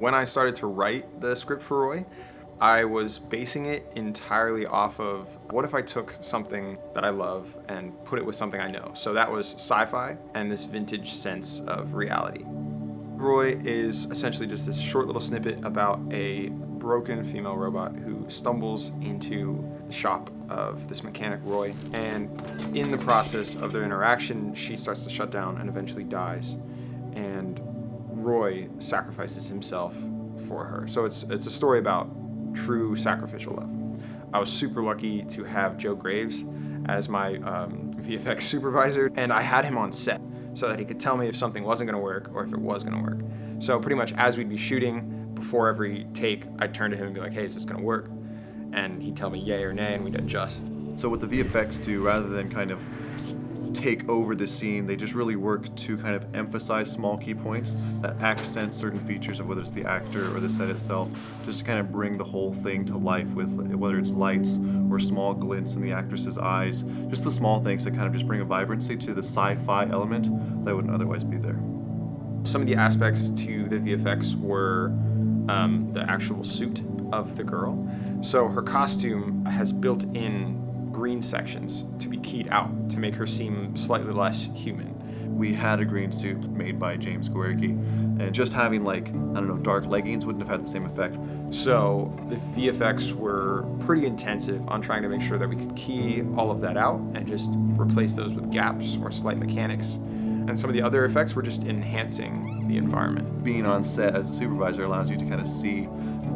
When I started to write the script for Roy, I was basing it entirely off of what if I took something that I love and put it with something I know. So that was sci-fi and this vintage sense of reality. Roy is essentially just this short little snippet about a broken female robot who stumbles into the shop of this mechanic Roy, and in the process of their interaction, she starts to shut down and eventually dies, and Roy sacrifices himself for her. So it's a story about true sacrificial love. I was super lucky to have Joe Graves as my VFX supervisor, and I had him on set so that he could tell me if something wasn't gonna work or if it was gonna work. So pretty much as we'd be shooting, before every take, I'd turn to him and be like, hey, is this gonna work? And he'd tell me yay or nay, and we'd adjust. So what the VFX do, rather than kind of take over the scene, they just really work to kind of emphasize small key points that accent certain features of whether it's the actor or the set itself, just to kind of bring the whole thing to life with whether it's lights or small glints in the actress's eyes, just the small things that kind of just bring a vibrancy to the sci-fi element that wouldn't otherwise be there. Some of the aspects to the VFX were the actual suit of the girl. So her costume has built-in green sections to be keyed out to make her seem slightly less human. We had a green suit made by James Guericke, and just having dark leggings wouldn't have had the same effect. So the VFX were pretty intensive on trying to make sure that we could key all of that out and just replace those with gaps or slight mechanics. And some of the other effects were just enhancing the environment. Being on set as a supervisor allows you to kind of see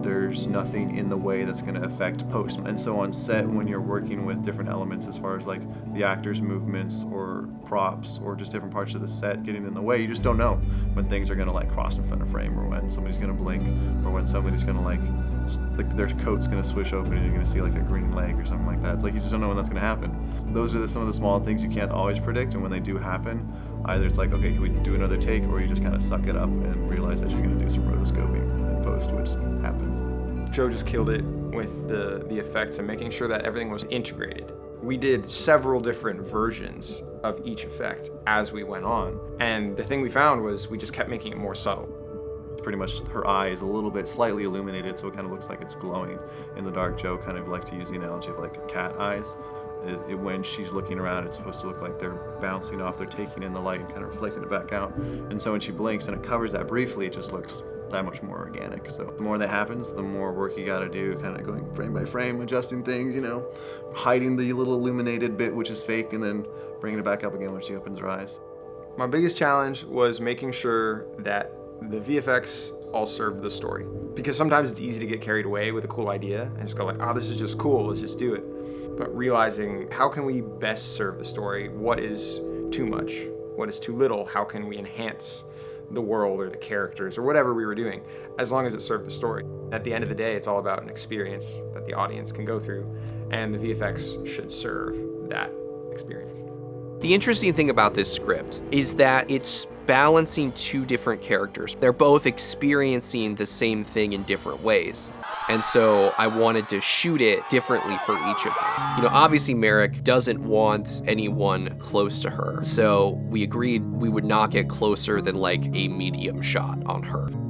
there's nothing in the way that's going to affect post. And so on set, when you're working with different elements as far as like the actors' movements or props or just different parts of the set getting in the way, you just don't know when things are going to like cross in front of frame, or when somebody's going to blink, or when somebody's going to their coat's going to swish open and you're going to see like a green leg or something like that. It's like you just don't know when that's going to happen. Those are some of the small things you can't always predict, and when they do happen, either it's like, okay, can we do another take, or you just kind of suck it up and realize that you're going to do some rotoscoping in post, which happens. Joe just killed it with the effects and making sure that everything was integrated. We did several different versions of each effect as we went on, and the thing we found was we just kept making it more subtle. Pretty much her eye is a little bit slightly illuminated, so it kind of looks like it's glowing in the dark. Joe kind of like to use the analogy of like cat eyes. When she's looking around, it's supposed to look like they're bouncing off, they're taking in the light and kind of reflecting it back out. And so when she blinks and it covers that briefly, it just looks that much more organic. So the more that happens, the more work you gotta do, kind of going frame by frame, adjusting things, hiding the little illuminated bit which is fake, and then bringing it back up again when she opens her eyes. My biggest challenge was making sure that the VFX all served the story. Because sometimes it's easy to get carried away with a cool idea and just go like, oh, this is just cool, let's just do it. But realizing, how can we best serve the story? What is too much? What is too little? How can we enhance the world or the characters or whatever we were doing, as long as it served the story? At the end of the day, it's all about an experience that the audience can go through, and the VFX should serve that experience. The interesting thing about this script is that it's balancing two different characters. They're both experiencing the same thing in different ways. And so I wanted to shoot it differently for each of them. Obviously Merrick doesn't want anyone close to her. So we agreed we would not get closer than like a medium shot on her.